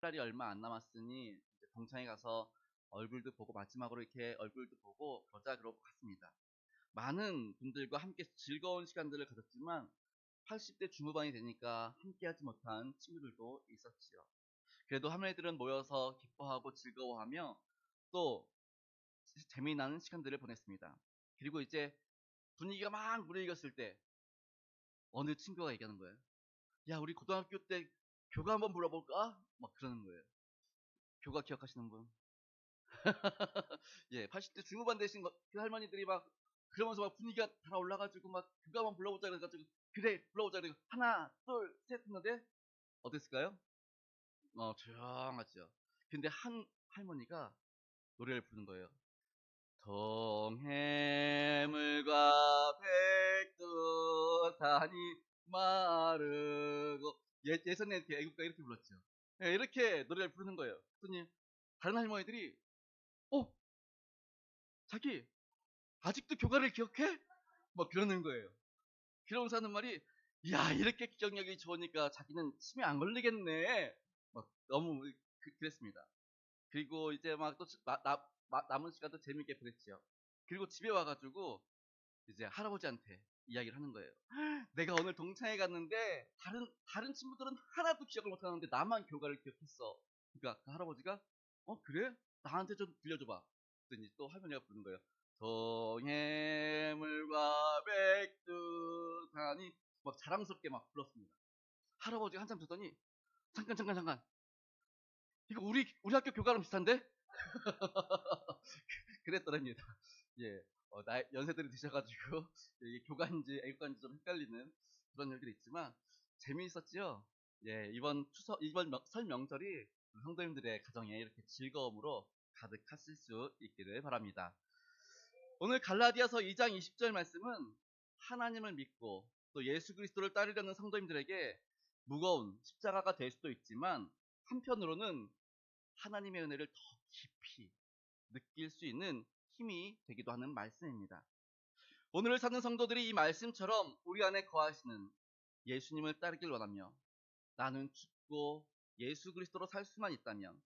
날이 얼마 안 남았으니 이제 동창회 가서 얼굴도 보고 마지막으로 이렇게 얼굴도 보고 그러자 그러고 갔습니다. 많은 분들과 함께 즐거운 시간들을 가졌지만 80대 중후반이 되니까 함께하지 못한 친구들도 있었지요. 그래도 할머니들은 모여서 기뻐하고 즐거워하며 또 재미나는 시간들을 보냈습니다. 그리고 이제 분위기가 막 무르익었을 때 어느 친구가 얘기하는 거예요. 야, 우리 고등학교 때 교가 한번 불러볼까? 막 그러는 거예요. 교가 기억하시는 분? 예, 80대 중후반 되신 그 할머니들이 막 그러면서 막 분위기가 달아올라가지고 막 교가 한번 불러보자 그래가지고 그래 불러보자 그래고 하나 둘 셋 했는데 어땠을까요? 조용하죠. 근데 한 할머니가 노래를 부르는 거예요. 동해물과 백두산이 마르고 예전에 이렇게 애국가 이렇게 불렀죠. 예, 이렇게 노래를 부르는 거예요. 그랬더니 다른 할머니들이 어 자기 아직도 교가를 기억해? 막 그러는 거예요. 그러면서 하는 말이 야 이렇게 기억력이 좋으니까 자기는 치매 안 걸리겠네. 막 너무 그랬습니다. 그리고 이제 막 또 남은 시간도 재밌게 보냈지요. 그리고 집에 와가지고 이제 할아버지한테 이야기를 하는 거예요. 내가 오늘 동창회 갔는데 다른 친구들은 하나도 기억을 못 하는데 나만 교가를 기억했어. 그러니까 그 할아버지가 그래? 나한테 좀 들려줘봐. 그랬더니 또 할머니가 부르는 거예요. 동해물과 백두산이 막 자랑스럽게 막 불렀습니다. 할아버지가 한참 듣더니 잠깐 이거 우리 학교 교가랑 비슷한데? 그랬더랍니다. 예, 연세들이 드셔가지고 이게 교가인지 애국가인지 좀 헷갈리는 그런 일들이 있지만 재미있었지요. 예, 이번 설 명절이 성도님들의 가정에 이렇게 즐거움으로 가득하실 수 있기를 바랍니다. 오늘 갈라디아서 2장 20절 말씀은 하나님을 믿고 또 예수 그리스도를 따르려는 성도님들에게 무거운 십자가가 될 수도 있지만 한편으로는 하나님의 은혜를 더 깊이 느낄 수 있는 힘이 되기도 하는 말씀입니다. 오늘을 사는 성도들이 이 말씀처럼 우리 안에 거하시는 예수님을 따르길 원하며 나는 죽고 예수 그리스도로 살 수만 있다면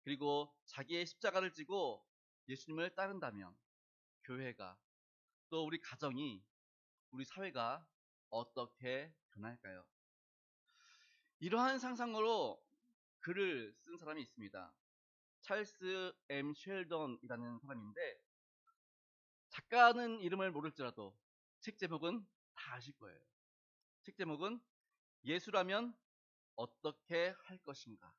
그리고 자기의 십자가를 지고 예수님을 따른다면 교회가 또 우리 가정이 우리 사회가 어떻게 변할까요? 이러한 상상으로 글을 쓴 사람이 있습니다. 찰스 M. 쉘던이라는 사람인데 작가는 이름을 모를지라도 책 제목은 다 아실 거예요. 책 제목은 예수라면 어떻게 할 것인가.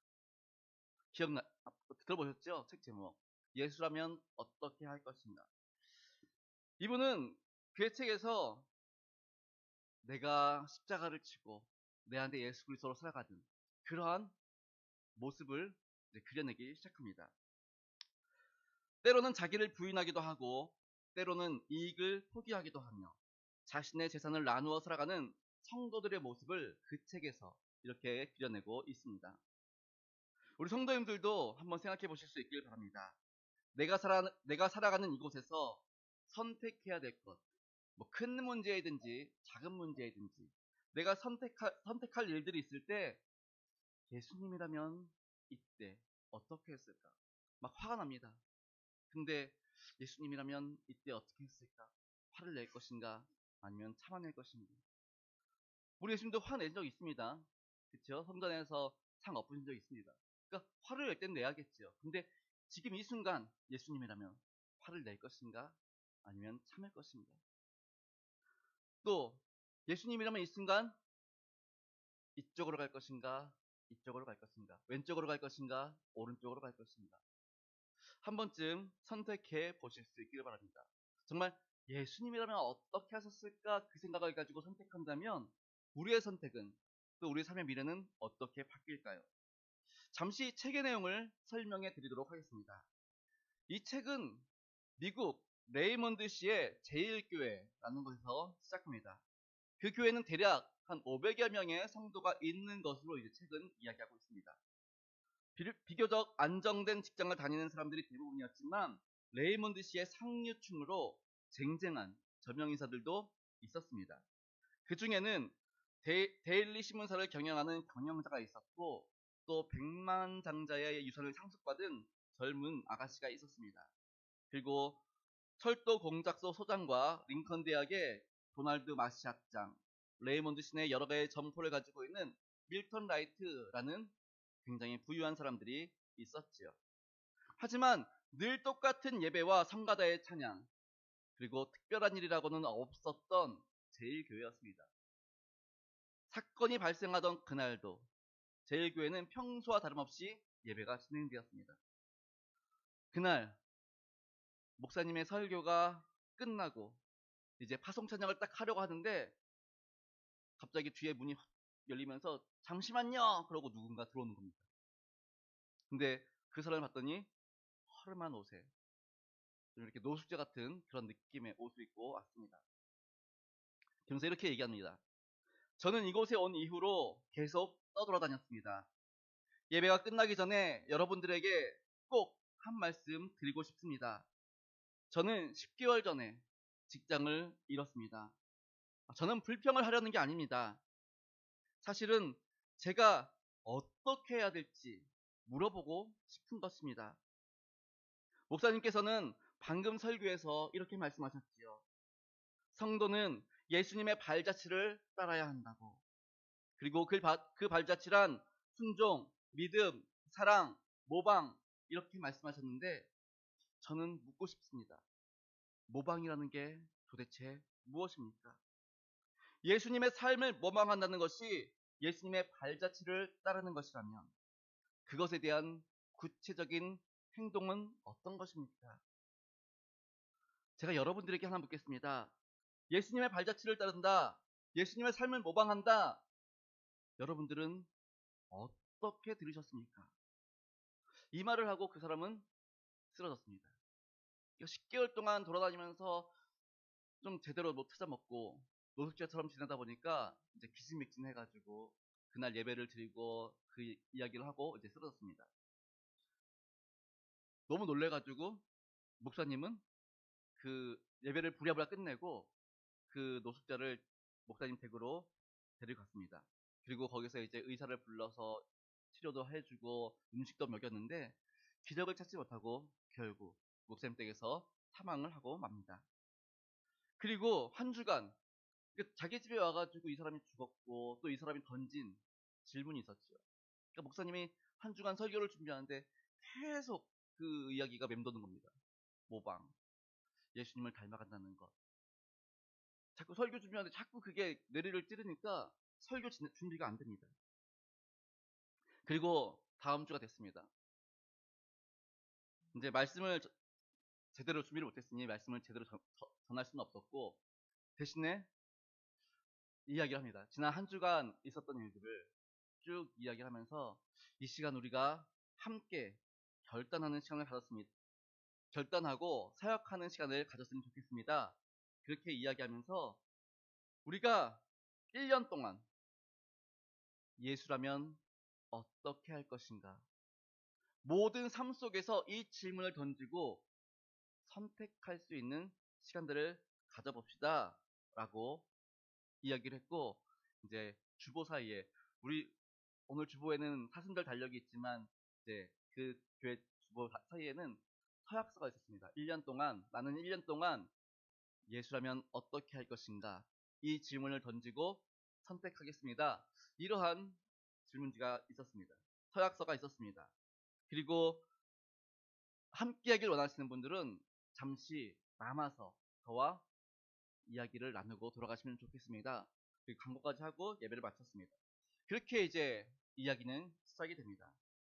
들어보셨죠? 책 제목. 예수라면 어떻게 할 것인가. 이분은 그의 책에서 내가 십자가를 지고 내 안에 예수 그리스도로 살아가는 그러한 모습을 그려내기 시작합니다. 때로는 자기를 부인하기도 하고 때로는 이익을 포기하기도 하며 자신의 재산을 나누어 살아가는 성도들의 모습을 그 책에서 이렇게 그려내고 있습니다. 우리 성도님들도 한번 생각해 보실 수 있길 바랍니다. 내가 살아가는 이곳에서 선택해야 될 것, 뭐 큰 문제이든지 작은 문제이든지 내가 선택할 일들이 있을 때 예수님이라면 이때 어떻게 했을까? 막 화가 납니다. 근데 예수님이라면 이때 어떻게 했을까? 화를 낼 것인가? 아니면 참아낼 것인가? 우리 예수님도 화낸 적 있습니다. 그쵸? 성전에서 상 엎으신 적 있습니다. 그러니까 화를 낼 땐 내야겠죠. 근데 지금 이 순간 예수님이라면 화를 낼 것인가? 아니면 참을 것인가? 또 예수님이라면 이 순간 이쪽으로 갈 것인가? 이쪽으로 갈 것인가? 왼쪽으로 갈 것인가? 오른쪽으로 갈 것인가? 한 번쯤 선택해 보실 수 있기를 바랍니다. 정말 예수님이라면 어떻게 하셨을까 그 생각을 가지고 선택한다면 우리의 선택은 또 우리의 삶의 미래는 어떻게 바뀔까요? 잠시 책의 내용을 설명해 드리도록 하겠습니다. 이 책은 미국 레이먼드 시의 제1교회라는 곳에서 시작합니다. 그 교회는 대략 한 500여 명의 성도가 있는 것으로 이제 책은 이야기하고 있습니다. 비교적 안정된 직장을 다니는 사람들이 대부분이었지만 레이먼드 씨의 상류층으로 쟁쟁한 저명인사들도 있었습니다. 그 중에는 데일리 신문사를 경영하는 경영자가 있었고 또 백만장자의 유산을 상속받은 젊은 아가씨가 있었습니다. 그리고 철도 공작소 소장과 링컨 대학의 도널드 마시 학장, 레이몬드 신의 여러 개의 점포를 가지고 있는 밀턴 라이트라는 굉장히 부유한 사람들이 있었지요. 하지만 늘 똑같은 예배와 성가다의 찬양, 그리고 특별한 일이라고는 없었던 제1교회였습니다. 사건이 발생하던 그날도 제1교회는 평소와 다름없이 예배가 진행되었습니다. 그날 목사님의 설교가 끝나고 이제 파송 찬양을 딱 하려고 하는데 갑자기 뒤에 문이 확 열리면서 잠시만요! 그러고 누군가 들어오는 겁니다. 근데 그 사람을 봤더니 허름한 옷에 좀 이렇게 노숙자 같은 그런 느낌의 옷을 입고 왔습니다. 그러면서 이렇게 얘기합니다. 저는 이곳에 온 이후로 계속 떠돌아다녔습니다. 예배가 끝나기 전에 여러분들에게 꼭 한 말씀 드리고 싶습니다. 저는 10개월 전에 직장을 잃었습니다. 저는 불평을 하려는 게 아닙니다. 사실은 제가 어떻게 해야 될지 물어보고 싶은 것입니다. 목사님께서는 방금 설교에서 이렇게 말씀하셨지요. 성도는 예수님의 발자취를 따라야 한다고. 그리고 그 발자취란 순종, 믿음, 사랑, 모방 이렇게 말씀하셨는데 저는 묻고 싶습니다. 모방이라는 게 도대체 무엇입니까? 예수님의 삶을 모방한다는 것이 예수님의 발자취를 따르는 것이라면 그것에 대한 구체적인 행동은 어떤 것입니까? 제가 여러분들에게 하나 묻겠습니다. 예수님의 발자취를 따른다. 예수님의 삶을 모방한다. 여러분들은 어떻게 들으셨습니까? 이 말을 하고 그 사람은 쓰러졌습니다. 10개월 동안 돌아다니면서 좀 제대로 못 찾아먹고 노숙자처럼 지내다 보니까 이제 기진맥진해가지고 그날 예배를 드리고 그 이야기를 하고 이제 쓰러졌습니다. 너무 놀래가지고 목사님은 그 예배를 부랴부랴 끝내고 그 노숙자를 목사님 댁으로 데리고 갔습니다. 그리고 거기서 이제 의사를 불러서 치료도 해주고 음식도 먹였는데 기력을 찾지 못하고 결국 목사님 댁에서 사망을 하고 맙니다. 그리고 한 주간 자기 집에 와가지고 이 사람이 죽었고 또 이 사람이 던진 질문이 있었죠. 그러니까 목사님이 한 주간 설교를 준비하는데 계속 그 이야기가 맴도는 겁니다. 모방, 예수님을 닮아간다는 것. 자꾸 설교 준비하는데 자꾸 그게 뇌리를 찌르니까 설교 준비가 안 됩니다. 그리고 다음 주가 됐습니다. 이제 말씀을 제대로 준비를 못했으니 말씀을 제대로 전할 수는 없었고 대신에 이야기를 합니다. 지난 한 주간 있었던 일들을 쭉 이야기를 하면서 이 시간 우리가 함께 결단하는 시간을 가졌습니다. 결단하고 사역하는 시간을 가졌으면 좋겠습니다. 그렇게 이야기하면서 우리가 1년 동안 예수라면 어떻게 할 것인가? 모든 삶 속에서 이 질문을 던지고 선택할 수 있는 시간들을 가져봅시다. 라고 이야기를 했고, 이제 주보 사이에, 우리 오늘 주보에는 사순절 달력이 있지만, 이제 그 교회 주보 사이에는 서약서가 있었습니다. 1년 동안, 나는 1년 동안 예수라면 어떻게 할 것인가? 이 질문을 던지고 선택하겠습니다. 이러한 질문지가 있었습니다. 서약서가 있었습니다. 그리고 함께 하길 원하시는 분들은 잠시 남아서 저와 이야기를 나누고 돌아가시면 좋겠습니다. 그리고 광고까지 하고 예배를 마쳤습니다. 그렇게 이제 이야기는 시작이 됩니다.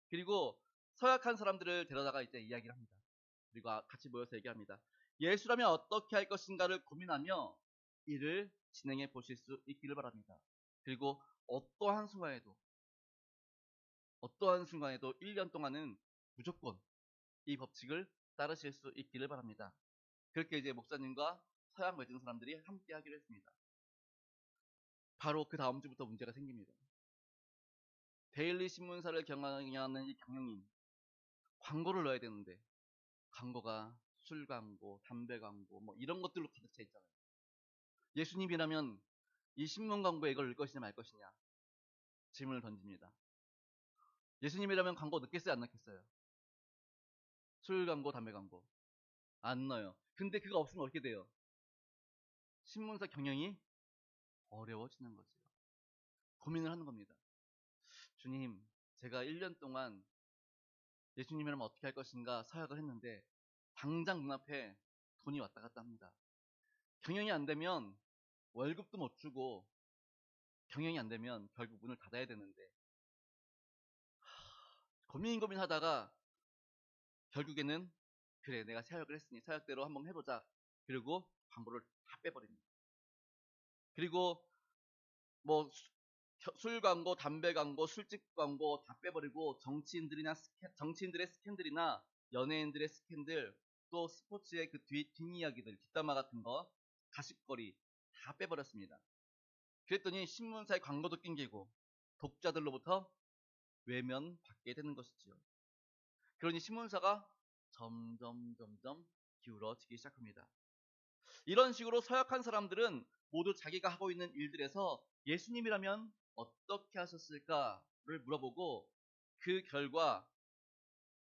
그리고 서약한 사람들을 데려다가 이제 이야기를 합니다. 그리고 같이 모여서 얘기합니다. 예수라면 어떻게 할 것인가를 고민하며 이를 진행해 보실 수 있기를 바랍니다. 그리고 어떠한 순간에도 1년 동안은 무조건 이 법칙을 따르실 수 있기를 바랍니다. 그렇게 이제 목사님과 서약 맺은 사람들이 함께 하기로 했습니다. 바로 그 다음 주부터 문제가 생깁니다. 데일리 신문사를 경영하는 이 경영인, 광고를 넣어야 되는데 광고가 술 광고, 담배 광고 뭐 이런 것들로 가득 차 있잖아요. 예수님이라면 이 신문 광고에 이걸 넣을 것이냐 말 것이냐 질문을 던집니다. 예수님이라면 광고 넣겠어요, 안 넣겠어요? 술 광고, 담배 광고. 안 넣어요. 근데 그거 없으면 어떻게 돼요? 신문사 경영이 어려워지는 거죠. 고민을 하는 겁니다. 주님, 제가 1년 동안 예수님이라면 어떻게 할 것인가 서약을 했는데 당장 눈앞에 돈이 왔다 갔다 합니다. 경영이 안 되면 월급도 못 주고 경영이 안 되면 결국 문을 닫아야 되는데 고민하다가 결국에는 그래 내가 서약을 했으니 서약대로 한번 해보자. 그리고 광고를 다 빼버립니다. 그리고 뭐 술 광고, 담배 광고, 술집 광고 다 빼버리고 정치인들의 스캔들이나 연예인들의 스캔들 또 스포츠의 그 뒷이야기들 뒷담화 같은 거 가십거리 다 빼버렸습니다. 그랬더니 신문사의 광고도 낑기고 독자들로부터 외면받게 되는 것이지요. 그러니 신문사가 점점 기울어지기 시작합니다. 이런 식으로 서약한 사람들은 모두 자기가 하고 있는 일들에서 예수님이라면 어떻게 하셨을까를 물어보고 그 결과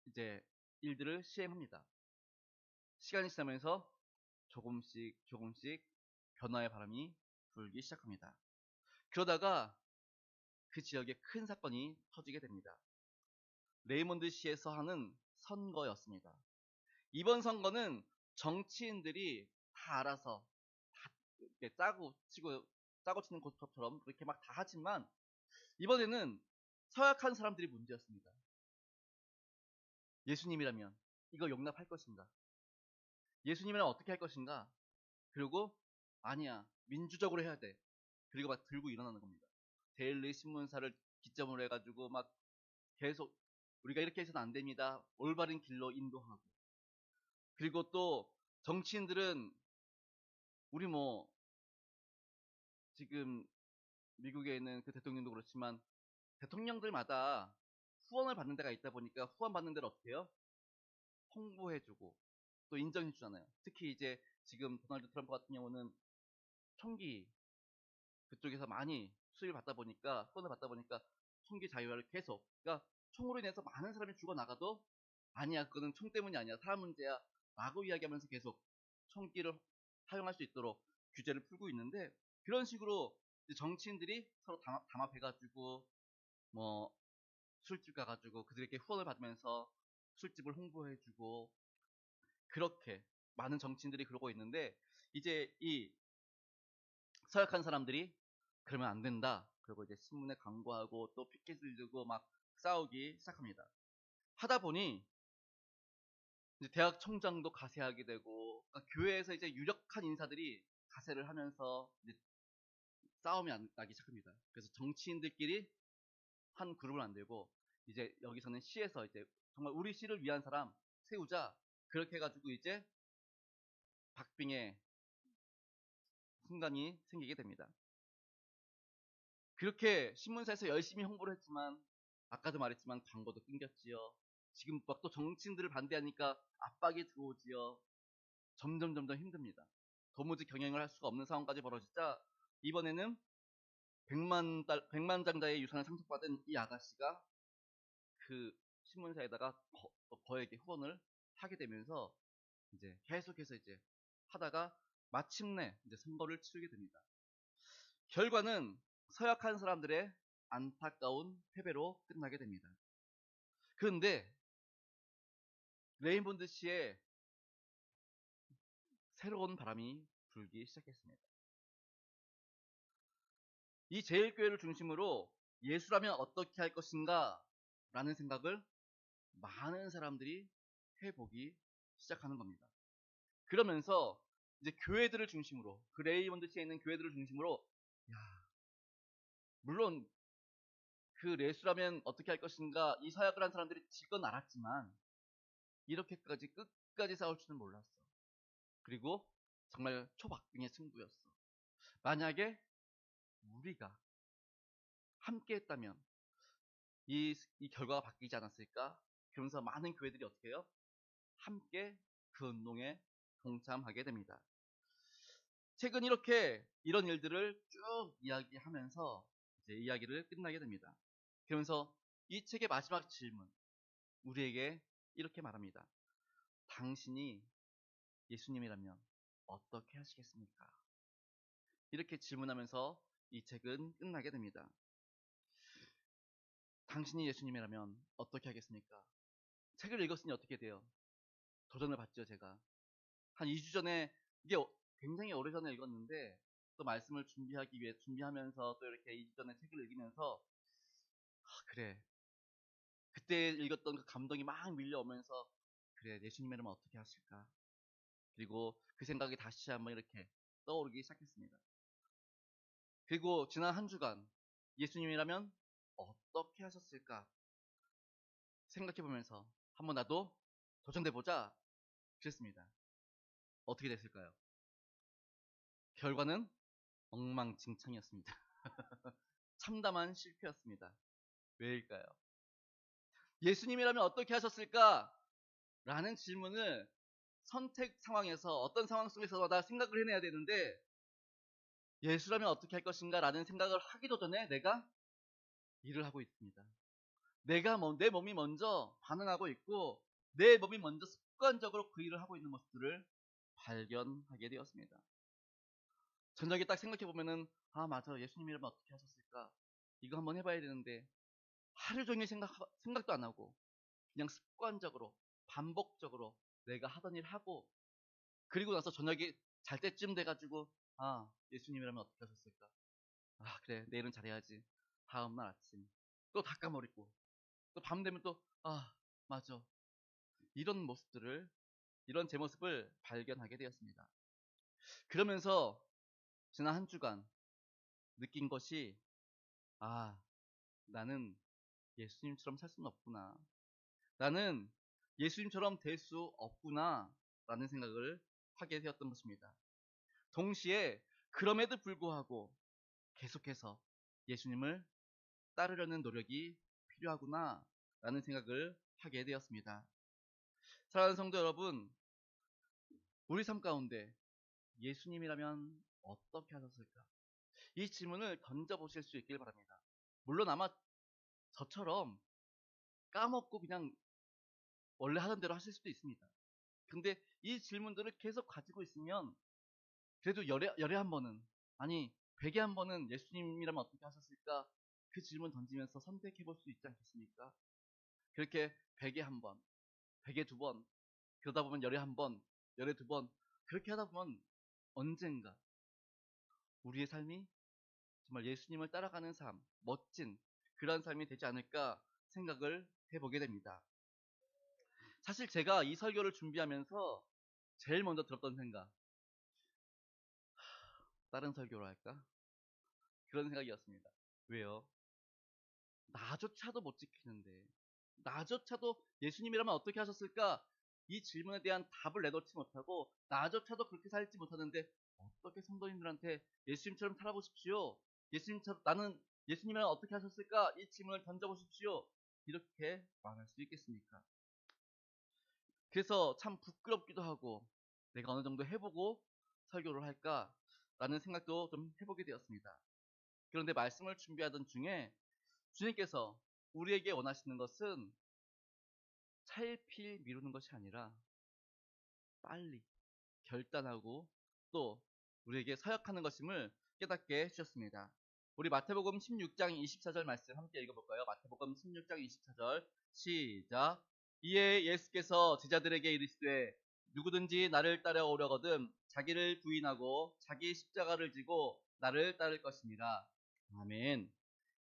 이제 일들을 시행합니다. 시간이 지나면서 조금씩 변화의 바람이 불기 시작합니다. 그러다가 그 지역에 큰 사건이 터지게 됩니다. 레이몬드 시에서 하는 선거였습니다. 이번 선거는 정치인들이 다 알아서 다 이렇게 짜고 치는 것처럼 그렇게 막 다 하지만 이번에는 서약한 사람들이 문제였습니다. 예수님이라면 이거 용납할 것인가? 예수님이라면 어떻게 할 것인가? 그리고 아니야 민주적으로 해야 돼. 그리고 막 들고 일어나는 겁니다. 데일리 신문사를 기점으로 해가지고 막 계속 우리가 이렇게 해서는 안 됩니다. 올바른 길로 인도하고 그리고 또 정치인들은 우리 뭐 지금 미국에 있는 그 대통령도 그렇지만 대통령들마다 후원을 받는 데가 있다 보니까 후원 받는 데를 어떻게 해요? 홍보해주고 또 인정해주잖아요. 특히 이제 지금 도널드 트럼프 같은 경우는 총기 그쪽에서 많이 수입을 받다 보니까 후원을 받다 보니까 총기 자유화를 계속 그러니까 총으로 인해서 많은 사람이 죽어나가도 아니야 그거는 총 때문이 아니야 사람 문제야 라고 이야기하면서 계속 총기를 사용할 수 있도록 규제를 풀고 있는데 그런 식으로 정치인들이 서로 담합해가지고 뭐 술집 가가지고 그들에게 후원을 받으면서 술집을 홍보해주고 그렇게 많은 정치인들이 그러고 있는데 이제 이 서약한 사람들이 그러면 안 된다. 그리고 이제 신문에 광고하고 또 피켓을 들고 막 싸우기 시작합니다. 하다 보니 이제 대학 총장도 가세하게 되고 그러니까 교회에서 이제 유력한 인사들이 가세를 하면서 이제 싸움이 나기 시작합니다. 그래서 정치인들끼리 한 그룹을 만들고 이제 여기서는 시에서 이제 정말 우리 시를 위한 사람 세우자 그렇게 해가지고 이제 박빙의 순간이 생기게 됩니다. 그렇게 신문사에서 열심히 홍보를 했지만 아까도 말했지만 광고도 끊겼지요. 지금 막 또 정치인들을 반대하니까 압박이 들어오지요. 점점 힘듭니다. 도무지 경영을 할 수가 없는 상황까지 벌어지자 이번에는 100만 장자의 유산을 상속받은 이 아가씨가 그 신문사에다가 거액의 후원을 하게 되면서 이제 계속해서 이제 하다가 마침내 이제 선거를 치르게 됩니다. 결과는 서약한 사람들의 안타까운 패배로 끝나게 됩니다. 그런데 레인본드 씨의 새로운 바람이 불기 시작했습니다. 이 제일교회를 중심으로 예수라면 어떻게 할 것인가 라는 생각을 많은 사람들이 해보기 시작하는 겁니다. 그러면서 이제 교회들을 중심으로 그 레이먼드 시에 있는 교회들을 중심으로 야, 물론 그 예수라면 어떻게 할 것인가 이 사역을 한 사람들이 질 건 알았지만 이렇게까지 끝까지 싸울 줄은 몰랐어. 그리고 정말 초박빙의 승부였어. 만약에 우리가 함께 했다면 이 결과가 바뀌지 않았을까? 그러면서 많은 교회들이 어떻게 해요? 함께 그 운동에 동참하게 됩니다. 책은 이렇게 이런 일들을 쭉 이야기하면서 이제 이야기를 끝나게 됩니다. 그러면서 이 책의 마지막 질문, 우리에게 이렇게 말합니다. 당신이 예수님이라면 어떻게 하시겠습니까? 이렇게 질문하면서 이 책은 끝나게 됩니다. 당신이 예수님이라면 어떻게 하겠습니까? 책을 읽었으니 어떻게 돼요? 도전을 받죠, 제가. 한 2주 전에, 이게 굉장히 오래전에 읽었는데, 또 말씀을 준비하기 위해, 준비하면서 또 이렇게 2주 전에 책을 읽으면서, 그래. 그때 읽었던 그 감동이 막 밀려오면서, 그래, 예수님이라면 어떻게 하실까? 그리고 그 생각이 다시 한번 이렇게 떠오르기 시작했습니다. 그리고 지난 한 주간, 예수님이라면 어떻게 하셨을까? 생각해보면서, 한번 나도 도전해보자. 그랬습니다. 어떻게 됐을까요? 결과는 엉망진창이었습니다. 참담한 실패였습니다. 왜일까요? 예수님이라면 어떻게 하셨을까? 라는 질문을 선택 상황에서 어떤 상황 속에서마다 생각을 해내야 되는데 예수라면 어떻게 할 것인가 라는 생각을 하기도 전에 내가 일을 하고 있습니다. 내 몸이 먼저 반응하고 있고 내 몸이 먼저 습관적으로 그 일을 하고 있는 모습들을 발견하게 되었습니다. 저녁에 딱 생각해보면은 맞아, 예수님이라면 어떻게 하셨을까? 이거 한번 해봐야 되는데 하루 종일 생각도 안 하고 그냥 습관적으로 반복적으로 내가 하던 일 하고 그리고 나서 저녁에 잘 때쯤 돼가지고 예수님이라면 어떻게 하셨을까? 그래, 내일은 잘해야지. 다음날 아침 또 다 까먹고 또 밤 되면 또 맞아, 이런 모습들을 이런 제 모습을 발견하게 되었습니다. 그러면서 지난 한 주간 느낀 것이 나는 예수님처럼 살 수는 없구나. 나는 예수님처럼 될 수 없구나 라는 생각을 하게 되었던 것입니다. 동시에 그럼에도 불구하고 계속해서 예수님을 따르려는 노력이 필요하구나 라는 생각을 하게 되었습니다. 사랑하는 성도 여러분, 우리 삶 가운데 예수님이라면 어떻게 하셨을까? 이 질문을 던져보실 수 있길 바랍니다. 물론 아마 저처럼 까먹고 그냥 원래 하던 대로 하실 수도 있습니다. 근데 이 질문들을 계속 가지고 있으면 그래도 열에 한 번은, 아니 100에 한 번은 예수님이라면 어떻게 하셨을까? 그 질문 던지면서 선택해 볼 수 있지 않겠습니까? 그렇게 100에 한 번, 100에 두 번, 그러다 보면 열에 한 번, 열에 두 번, 그렇게 하다 보면 언젠가 우리의 삶이 정말 예수님을 따라가는 삶, 멋진 그런 삶이 되지 않을까 생각을 해보게 됩니다. 사실 제가 이 설교를 준비하면서 제일 먼저 들었던 생각, 다른 설교로 할까? 그런 생각이었습니다. 왜요? 나조차도 못 지키는데, 나조차도 예수님이라면 어떻게 하셨을까? 이 질문에 대한 답을 내놓지 못하고, 나조차도 그렇게 살지 못하는데, 어떻게 성도님들한테 예수님처럼 살아보십시오. 나는 예수님이라면 어떻게 하셨을까? 이 질문을 던져보십시오. 이렇게 말할 수 있겠습니까? 그래서 참 부끄럽기도 하고, 내가 어느 정도 해보고 설교를 할까라는 생각도 좀 해보게 되었습니다. 그런데 말씀을 준비하던 중에 주님께서 우리에게 원하시는 것은 차일피일 미루는 것이 아니라 빨리 결단하고 또 우리에게 서약하는 것임을 깨닫게 해주셨습니다. 우리 마태복음 16장 24절 말씀 함께 읽어볼까요? 마태복음 16장 24절 시작. 이에 예수께서 제자들에게 이르시되 누구든지 나를 따라오려거든 자기를 부인하고 자기 십자가를 지고 나를 따를 것이니라. 아멘.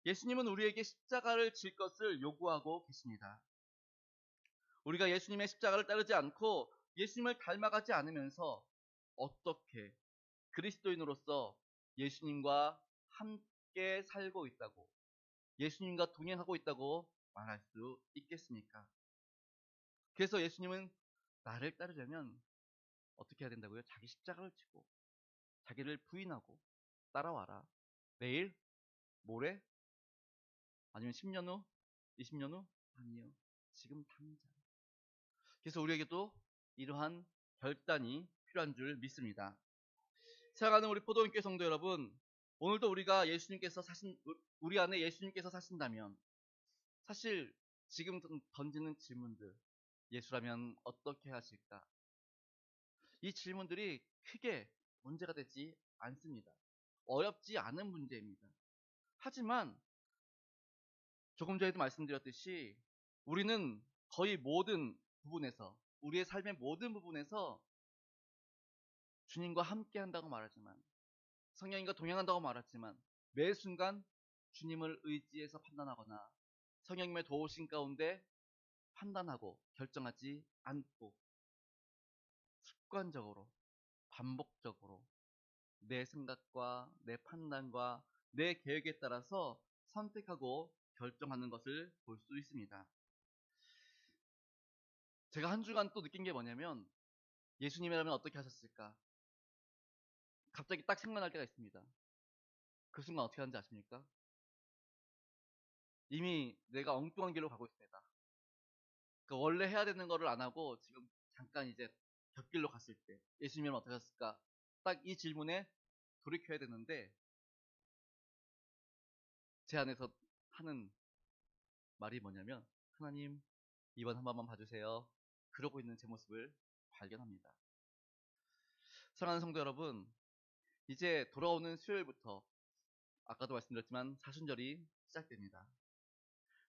예수님은 우리에게 십자가를 질 것을 요구하고 계십니다. 우리가 예수님의 십자가를 따르지 않고 예수님을 닮아가지 않으면서 어떻게 그리스도인으로서 예수님과 함께 살고 있다고, 예수님과 동행하고 있다고 말할 수 있겠습니까? 그래서 예수님은 나를 따르려면 어떻게 해야 된다고요? 자기 십자가를 지고 자기를 부인하고 따라와라. 내일? 모레? 아니면 10년 후? 20년 후? 아니요. 지금 당장. 그래서 우리에게도 이러한 결단이 필요한 줄 믿습니다. 사랑하는 우리 포도원교회 성도 여러분, 오늘도 우리 안에 예수님께서 사신다면 사실 지금 던지는 질문들, 예수라면 어떻게 하실까? 이 질문들이 크게 문제가 되지 않습니다. 어렵지 않은 문제입니다. 하지만 조금 전에도 말씀드렸듯이 우리는 거의 모든 부분에서, 우리의 삶의 모든 부분에서 주님과 함께 한다고 말하지만, 성령님과 동행한다고 말하지만, 매 순간 주님을 의지해서 판단하거나 성령님의 도우심 가운데 판단하고 결정하지 않고 습관적으로, 반복적으로 내 생각과 내 판단과 내 계획에 따라서 선택하고 결정하는 것을 볼 수 있습니다. 제가 한 주간 또 느낀 게 뭐냐면, 예수님이라면 어떻게 하셨을까? 갑자기 딱 생각날 때가 있습니다. 그 순간 어떻게 하는지 아십니까? 이미 내가 엉뚱한 길로 가고 있습니다. 그러니까 원래 해야 되는 거를 안 하고 지금 잠깐 이제 곁길로 갔을 때 예수님이라면 어떻게 하셨을까? 딱 이 질문에 돌이켜야 되는데 제 안에서 하는 말이 뭐냐면, 하나님 이번 한 번만 봐주세요. 그러고 있는 제 모습을 발견합니다. 사랑하는 성도 여러분, 이제 돌아오는 수요일부터 아까도 말씀드렸지만 사순절이 시작됩니다.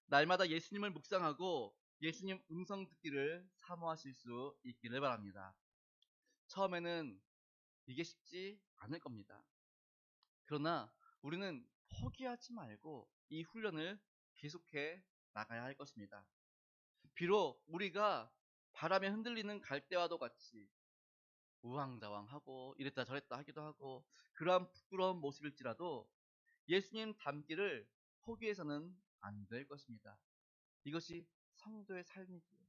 날마다 예수님을 묵상하고 예수님 음성 듣기를 사모하실 수 있기를 바랍니다. 처음에는 이게 쉽지 않을 겁니다. 그러나 우리는 포기하지 말고 이 훈련을 계속해 나가야 할 것입니다. 비록 우리가 바람에 흔들리는 갈대와도 같이 우왕좌왕하고 이랬다 저랬다 하기도 하고 그러한 부끄러운 모습일지라도 예수님 닮기를 포기해서는 안 될 것입니다. 이것이 성도의 삶이지요.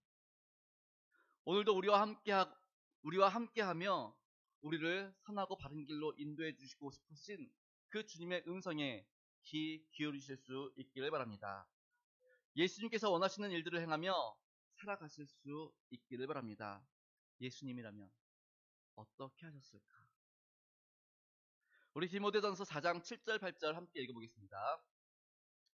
오늘도 우리와 함께하며 우리를 선하고 바른 길로 인도해 주시고 싶으신 그 주님의 음성에 귀 기울이실 수 있기를 바랍니다. 예수님께서 원하시는 일들을 행하며 살아가실 수 있기를 바랍니다. 예수님이라면 어떻게 하셨을까? 우리 디모데전서 4장 7절 8절 함께 읽어보겠습니다.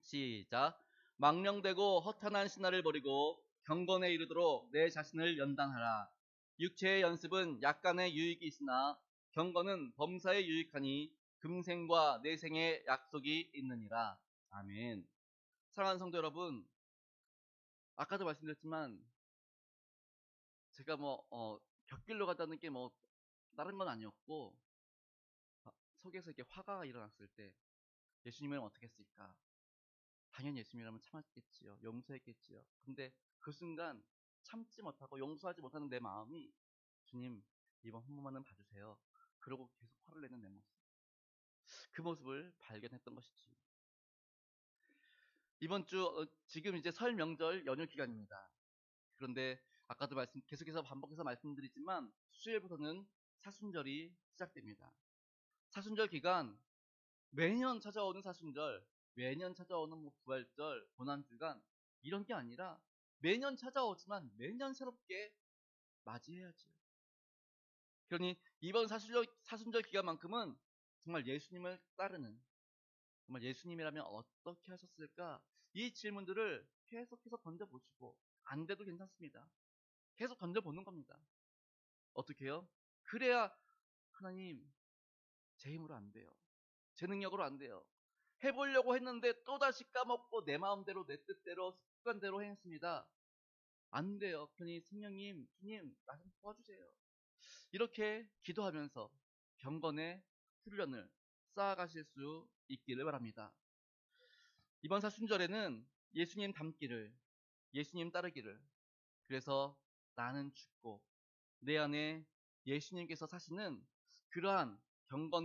시작. 망령되고 허탄한 신화를 버리고 경건에 이르도록 내 자신을 연단하라. 육체의 연습은 약간의 유익이 있으나 경건은 범사에 유익하니 금생과 내생의 약속이 있느니라. 아멘. 사랑하는 성도 여러분, 아까도 말씀드렸지만 제가 곁길로 가다는 게 다른 건 아니었고, 속에서 이렇게 화가 일어났을 때 예수님은 어떻게 했을까? 당연히 예수님이라면 참았겠지요. 용서했겠지요. 근데 그 순간 참지 못하고 용서하지 못하는 내 마음이, 주님 이번 한 번만은 봐주세요. 그러고 계속 화를 내는 내 모습. 그 모습을 발견했던 것이지. 이번 주 지금 이제 설 명절 연휴 기간입니다. 그런데 아까도 계속해서 반복해서 말씀드리지만 수요일부터는 사순절이 시작됩니다. 사순절 기간, 매년 찾아오는 사순절, 매년 찾아오는 부활절, 고난주간, 이런 게 아니라 매년 찾아오지만 매년 새롭게 맞이해야지. 그러니 이번 사순절 기간만큼은 정말 예수님을 따르는, 정말 예수님이라면 어떻게 하셨을까? 이 질문들을 계속해서 던져보시고, 안 돼도 괜찮습니다. 계속 던져보는 겁니다. 어떻게 해요? 그래야, 하나님 제 힘으로 안 돼요. 제 능력으로 안 돼요. 해보려고 했는데 또다시 까먹고 내 마음대로 내 뜻대로 습관대로 행했습니다. 안 돼요. 그러니 성령님, 주님 나 좀 도와주세요. 이렇게 기도하면서 경건의 훈련을 쌓아가실 수 있기를 바랍니다. 이번 사순절에는 예수님 닮기를, 예수님 따르기를, 그래서 나는 죽고 내 안에 예수님께서 사시는 그러한 경건의